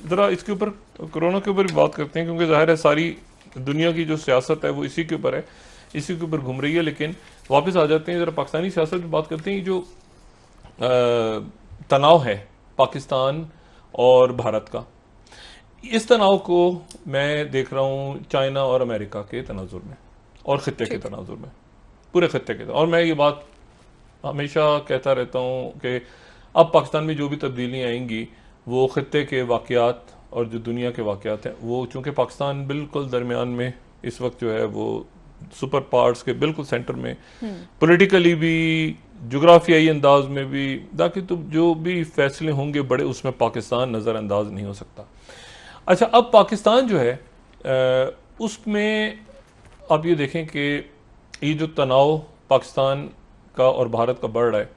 ज़रा इसके ऊपर कोरोना के ऊपर भी बात करते हैं, क्योंकि जाहिर है सारी दुनिया की जो सियासत है वो इसी के ऊपर है, इसी के ऊपर घूम रही है। लेकिन वापस आ जाते हैं, ज़रा पाकिस्तानी सियासत की बात करते हैं। जो तनाव है पाकिस्तान और भारत का, इस तनाव को मैं देख रहा हूँ चाइना और अमेरिका के तनाजुर में और खत्ते के तनाजुर में, पूरे खत्ते के। और मैं ये बात हमेशा कहता रहता हूँ कि अब पाकिस्तान में जो भी तब्दीलियाँ आएंगी वो खत्ते के वाक़यात और जो दुनिया के वाक़यात हैं, वो चूँकि पाकिस्तान बिल्कुल दरमियान में इस वक्त जो है वो सुपर पावर्स के बिल्कुल सेंटर में, पॉलिटिकली भी, जोग्राफियाई अंदाज में भी, ताकि तो जो भी फैसले होंगे बड़े, उसमें पाकिस्तान नज़रअंदाज नहीं हो सकता। अच्छा, अब पाकिस्तान जो है उसमें आप ये देखें कि ये जो तनाव पाकिस्तान का और भारत का बढ़ रहा है,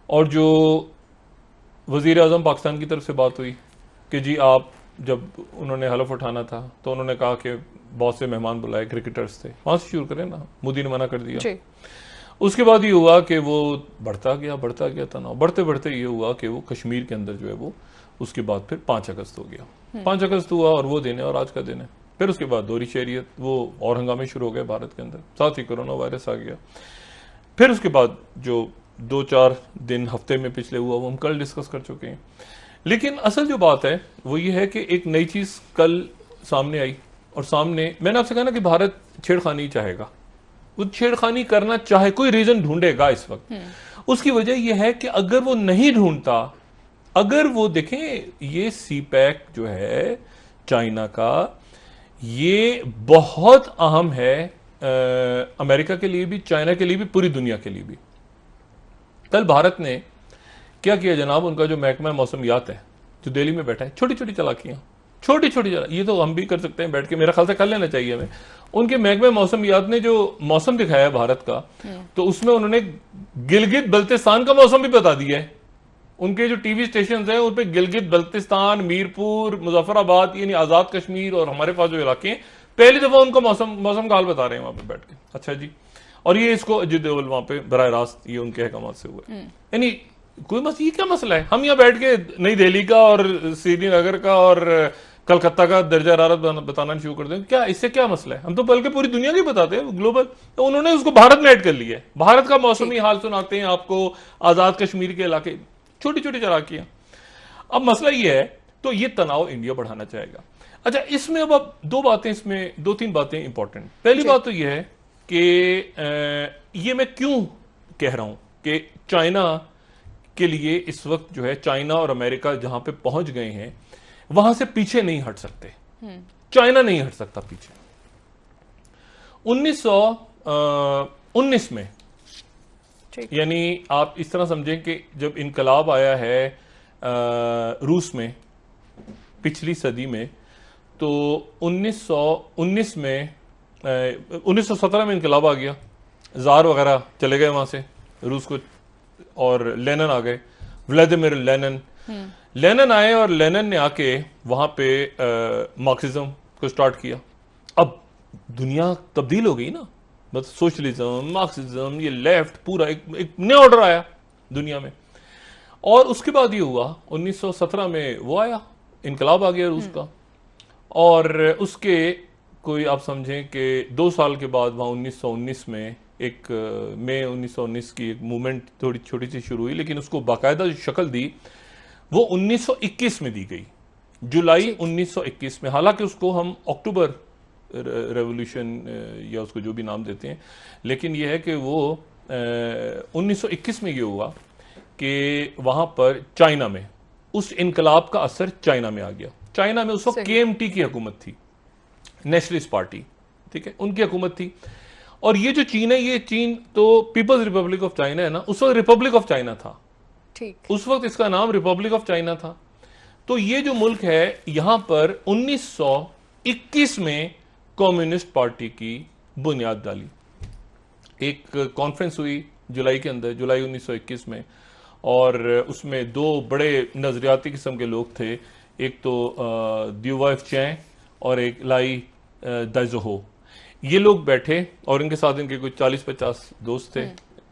और जो वज़ीर आज़म पाकिस्तान की तरफ से बात हुई कि जी आप, जब उन्होंने हलफ उठाना था तो उन्होंने कहा कि बहुत से मेहमान बुलाए, क्रिकेटर्स थे, वहाँ से शुरू करें ना, मोदी ने मना कर दिया। उसके बाद ये हुआ कि वो बढ़ता गया तनाव, बढ़ते बढ़ते ये हुआ कि वो कश्मीर के अंदर जो है वो, उसके बाद फिर 5 अगस्त हो गया, 5 अगस्त हुआ और वो दिन है और आज का दिन है। फिर उसके बाद दोहरी शहरियत, वो और हंगामे शुरू हो गए भारत के अंदर, साथ ही कोरोना वायरस आ गया। फिर उसके बाद जो 2-4 दिन हफ्ते में पिछले हुआ वो हम कल डिस्कस कर चुके हैं। लेकिन असल जो बात है वो ये है कि एक नई चीज़ कल सामने आई, और सामने मैंने आपसे कहा ना कि भारत छेड़खानी चाहेगा, वो छेड़खानी करना चाहे, कोई रीजन ढूंढेगा इस वक्त। उसकी वजह यह है कि अगर वो नहीं ढूंढता, अगर वो देखें ये सी पैक जो है चाइना का, ये बहुत अहम है अमेरिका के लिए भी, चाइना के लिए भी, पूरी दुनिया के लिए भी। कल भारत ने क्या किया जनाब, उनका जो महकमा मौसमियात है जो दिल्ली में बैठा है, छोटी छोटी चालाकियां, छोटी छोटी ये तो हम भी कर सकते हैं बैठ के, मेरा ख्याल से कर लेना चाहिए हमें। उनके महकमे मौसमियात ने जो मौसम दिखाया भारत का, तो उसमें उन्होंने गिलगित बल्तिस्तान का मौसम भी बता दिया है। उनके जो टीवी स्टेशन हैं उन पर गिलगित बल्तिस्तान, मीरपुर, मुजफ्फराबाद, यानी आजाद कश्मीर और हमारे पास जो इलाके हैं, पहली दफा उनका मौसम का हाल बता रहे हैं वहां पे बैठ के। अच्छा जी, और ये इसको अजीत देओल वहां पे बराह रास्त ये उनके अहकामात से हुआ। यानी कोई ये क्या मसला है, हम यहाँ बैठ के नई दिल्ली का और श्रीनगर का और कलकत्ता का दर्जा हरारत बताना शुरू कर दें, क्या इससे क्या मसला है? हम तो बल्कि पूरी दुनिया की बताते हैं, ग्लोबल। तो उन्होंने उसको भारत में ऐड कर लिया है, भारत का मौसमी हाल सुनाते हैं आपको, आजाद कश्मीर के इलाके, छोटी छोटी चालाकियां। अब मसला ये है, तो ये तनाव इंडिया बढ़ाना चाहेगा। अच्छा, इसमें अब 2-3 बातें इंपॉर्टेंट। पहली बात तो यह है कि ये मैं क्यों कह रहा हूं कि चाइना के लिए इस वक्त जो है, चाइना और अमेरिका जहां पे पहुंच गए हैं वहां से पीछे नहीं हट सकते, चाइना नहीं हट सकता पीछे। 1919 में, यानी आप इस तरह समझें कि जब इनकलाब आया है रूस में पिछली सदी में, तो 1919 में 1917 में इनकलाब आ गया, जार वगैरह चले गए वहां से रूस को, और लेनिन आ गए, व्लादिमीर लेनिन आए, और लेनिन ने आके वहां पे मार्क्सिज्म को स्टार्ट किया। अब दुनिया तब्दील हो गई ना, मतलब सोशलिज्म, मार्क्सिज्म, ये लेफ्ट, पूरा एक नया ऑर्डर आया दुनिया में। और उसके बाद ये हुआ 1917 में वो आया, इनकलाब आ गया रूस का, और उसके कोई आप समझें कि 2 साल के बाद वहां 1919 में एक मई 1919 की एक मूवमेंट थोड़ी छोटी सी शुरू हुई, लेकिन उसको बाकायदा जो शक्ल दी वो 1921 में दी गई, जुलाई 1921 में। हालांकि उसको हम अक्टूबर रेवोल्यूशन या उसको जो भी नाम देते हैं, लेकिन यह है कि वो 1921 में ये हुआ कि वहां पर चाइना में उस इनकलाब का असर चाइना में आ गया। चाइना में उस वक्त केएमटी की हुकूमत थी, नेशनलिस्ट पार्टी, ठीक है, उनकी हुकूमत थी। और ये जो चीन है, ये चीन तो पीपल्स रिपब्लिक ऑफ चाइना है ना, उस वक्त रिपब्लिक ऑफ चाइना था, ठीक, उस वक्त इसका नाम रिपब्लिक ऑफ चाइना था। तो ये जो मुल्क है, यहां पर 1921 में कम्युनिस्ट पार्टी की बुनियाद डाली। एक कॉन्फ्रेंस हुई जुलाई के अंदर, जुलाई 1921 में, और उसमें 2 बड़े नजरियाती किस्म के लोग थे, एक तो द्यूवाइफ चैं और एक लाई दाइजोहो। ये लोग बैठे और इनके साथ इनके कुछ 40-50 दोस्त थे।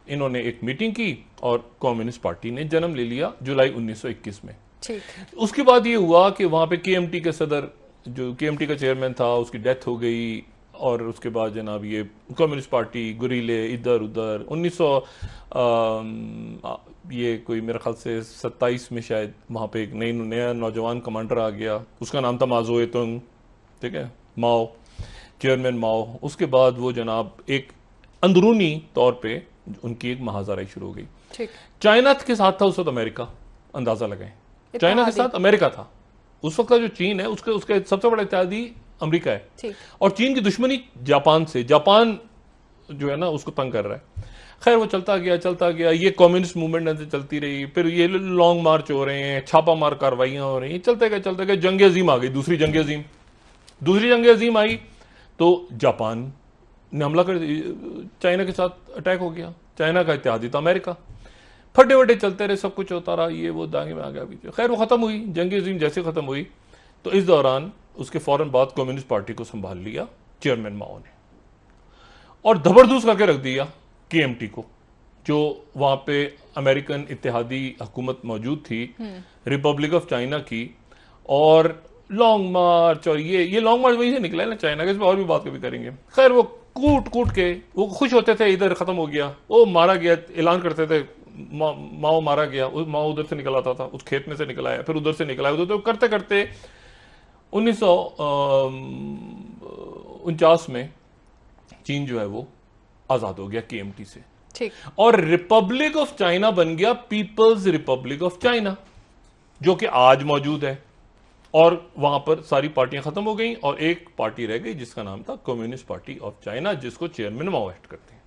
इन्होंने एक मीटिंग की और कम्युनिस्ट पार्टी ने जन्म ले लिया जुलाई 1921 में। ठीक। उसके बाद ये हुआ कि वहां पे केएमटी के सदर, जो केएमटी का चेयरमैन था, उसकी डेथ हो गई। और उसके बाद जनाब ये कम्युनिस्ट पार्टी गुरीले इधर उधर 1900 ये कोई मेरे ख्याल से 27 में शायद वहां पे एक नया नौजवान कमांडर आ गया, उसका नाम था माओ तुंग, ठीक है, माओ, चेयरमैन माओ। उसके बाद वो जनाब एक अंदरूनी तौर पे उनकी एक महाजराई शुरू हो गई। ठीक। चाइना के साथ था उस वक्त अमेरिका, अंदाजा लगाएं, चाइना के साथ अमेरिका था उस वक्त का। जो चीन है उसके उसके सबसे बड़ा इत्तेहादी अमेरिका है। ठीक। और चीन की दुश्मनी जापान से, जापान जो है ना उसको तंग कर रहा है। खैर वो चलता गया, ये कम्युनिस्ट मूवमेंट ऐसे चलती रही, फिर ये लॉन्ग मार्च हो रहे हैं, छापा मार कार्रवाइयां हो रही हैं, चलते गए जंग अजीम आ गई, दूसरी जंग अजीम आई तो जापान ने हमला कर, चाइना के साथ अटैक हो गया। चाइना का इत्तेहादी था अमेरिका। फटे वटे चलते रहे, सब कुछ होता रहा, ये वो दांगे में आ गया पीछे। खैर वो खत्म हुई, जंग अजीम जैसे खत्म हुई तो इस दौरान उसके फौरन बाद कम्युनिस्ट पार्टी को संभाल लिया चेयरमैन माओ ने और जबरदस्त करके रख दिया केएमटी को, जो वहां पे अमेरिकन इत्तेहादी हुकूमत मौजूद थी, रिपब्लिक ऑफ चाइना की। और लॉन्ग मार्च, और ये लॉन्ग मार्च वहीं से निकला है ना चाइना के, इस पर और भी बात कभी करेंगे। खैर वो कूट के वो खुश होते थे, इधर खत्म हो गया, वो मारा गया, ऐलान करते थे माओ मारा गया, माओ उधर से निकल आता था, उस खेत में से निकल आया, फिर उधर से निकल आया, उधर तो करते करते 1949 में चीन जो है वो आजाद हो गया केएमटी से। ठीक। और रिपब्लिक ऑफ चाइना बन गया पीपल्स रिपब्लिक ऑफ चाइना, जो कि आज मौजूद है। और वहां पर सारी पार्टियां खत्म हो गई और एक पार्टी रह गई जिसका नाम था कम्युनिस्ट पार्टी ऑफ चाइना, जिसको चेयरमैन माओ हेड करते हैं।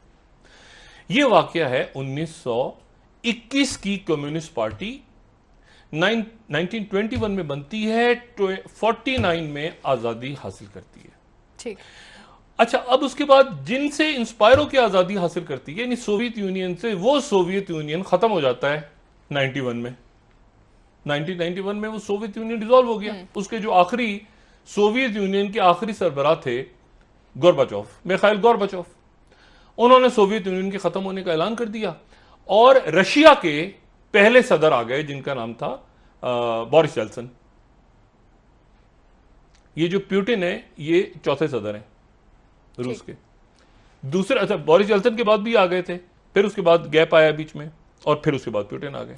यह वाकया है 1921 की कम्युनिस्ट पार्टी 1921 में बनती है, 49 में आजादी हासिल करती है। ठीक। अच्छा, अब उसके बाद जिनसे इंस्पायर होकर आजादी हासिल करती है, यानी सोवियत यूनियन से, वो सोवियत यूनियन खत्म हो जाता है 91 में। 1991 में वो सोवियत यूनियन डिसॉल्व हो गया। उसके जो आखिरी सोवियत यूनियन के आखिरी सरबराह थे गोर्बाचोव, मिखाइल गोर्बाचोव, उन्होंने सोवियत यूनियन के खत्म होने का ऐलान कर दिया। और रशिया के पहले सदर आ गए जिनका नाम था बोरिस येल्त्सिन। ये जो पुतिन है ये चौथे सदर हैं रूस के। दूसरे, अच्छा, बोरिस येल्त्सिन के बाद भी आ गए थे, फिर उसके बाद गैप आया बीच में, और फिर उसके बाद पुतिन आ गए।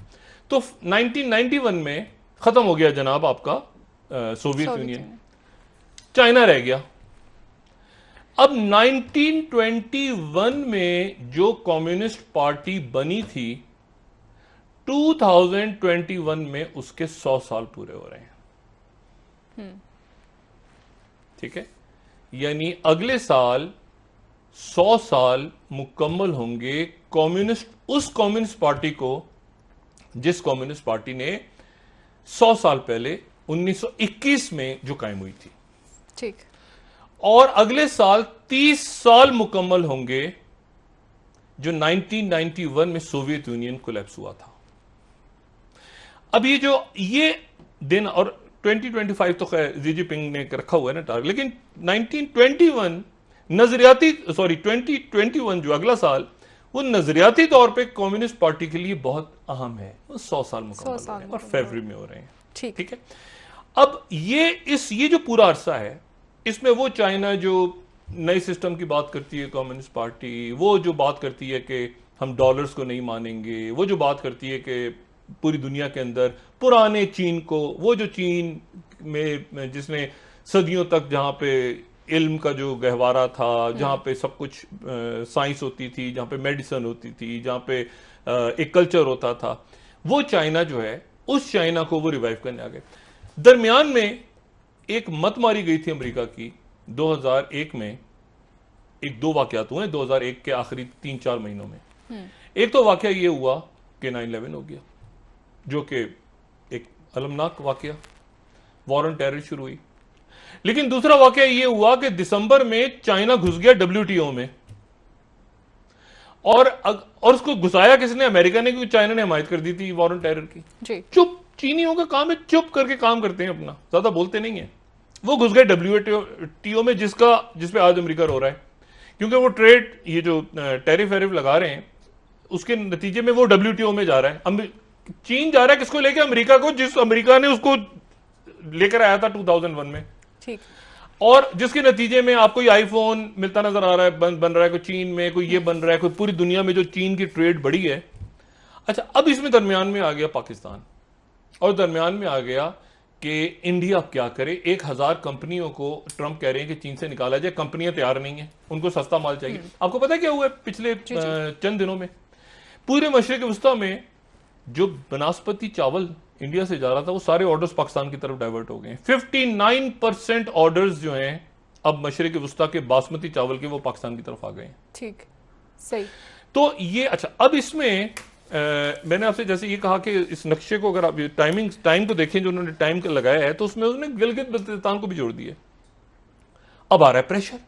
तो 1991 में खत्म हो गया जनाब आपका सोवियत यूनियन, चाइना रह गया। अब 1921 में जो कम्युनिस्ट पार्टी बनी थी, 2021 में उसके 100 साल पूरे हो रहे हैं। ठीक है, यानी अगले साल 100 साल मुकम्मल होंगे उस कम्युनिस्ट पार्टी को जिस कम्युनिस्ट पार्टी ने 100 साल पहले 1921 में जो कायम हुई थी। ठीक। और अगले साल 30 साल मुकम्मल होंगे जो 1991 में सोवियत यूनियन कोलैप्स हुआ था। अब ये दिन, और 2025 तो खैर जी जिनपिंग ने रखा हुआ है ना टारगेट, लेकिन 2021 जो अगला साल, वो नजरियाती तौर पे कम्युनिस्ट पार्टी के लिए बहुत अहम है। वो 100 साल मुकम्मल हो रहे हैं और फरवरी में हो रहे हैं। ठीक है। अब ये जो पूरा अरसा है, इसमें वो चाइना जो नई सिस्टम की बात करती है कम्युनिस्ट पार्टी, वो जो बात करती है कि हम डॉलर्स को नहीं मानेंगे, वो जो बात करती है कि पूरी दुनिया के अंदर पुराने चीन को, वो जो चीन में जिसने सदियों तक, जहां पे इल्म का जो गहवारा था, जहां पे सब कुछ साइंस होती थी, जहां पे मेडिसिन होती थी, जहां पे एक कल्चर होता था, वो चाइना जो है, उस चाइना को वो रिवाइव करने आ गए। दरमियान में एक मत मारी गई थी अमेरिका की 2001 में। एक दो वाकयात हुए 2001 के आखिरी 3-4 महीनों में। एक तो वाकया ये हुआ कि 9/11 हो गया, जो कि एक अलमनाक वाकया, वॉर ऑन टेरर शुरू हुई। लेकिन दूसरा वाकया ये हुआ कि दिसंबर में चाइना घुस गया WTO में, और उसको घुसाया किसने? अमेरिका ने, क्योंकि चाइना ने हिमायत कर दी थी वॉर ऑन टेरर की। चुप, चीनियों का काम है चुप करके काम करते हैं अपना, ज्यादा बोलते नहीं है। वो घुस गए WTO में, जिस पे आज अमेरिका रो रहा है, क्योंकि वो ट्रेड, ये जो टैरिफ वैरिफ लगा रहे हैं, उसके नतीजे में वो WTO में जा रहा है। चीन जा रहा है किसको लेके? अमेरिका को, जिस अमेरिका ने उसको लेकर आया था 2001 में। ठीक। और जिसके नतीजे में आपको ये आईफोन मिलता नजर आ रहा है, बन रहा है, कोई चीन में, कोई ये बन रहा है, कोई पूरी दुनिया में जो चीन की ट्रेड बढ़ी है। अच्छा, अब इसमें दरमियान में आ गया पाकिस्तान, और दरमियान में आ गया कि इंडिया क्या करे। 1000 कंपनियों को ट्रंप कह रहे हैं कि चीन से निकाला जाए, कंपनियां तैयार नहीं है, उनको सस्ता माल चाहिए। आपको पता है क्या हुआ है पिछले चंद दिनों में? पूरे मशरिक वस्ता में जो बनास्पति चावल इंडिया से जा रहा था, वो सारे ऑर्डर्स पाकिस्तान की तरफ डाइवर्ट हो गए हैं। 59% ऑर्डर्स जो हैं अब मशरिक वस्ता के बासमती चावल के, वो पाकिस्तान की तरफ आ गए हैं। ठीक, सही। तो ये अच्छा, अब इसमें मैंने आपसे जैसे ये कहा कि इस नक्शे को अगर आप टाइम को देखें जो उन्होंने टाइम का लगाया है, तो उसमें उन्होंने गिलगित बल्तिस्तान को भी जोड़ दिया। अब आ रहा है प्रेशर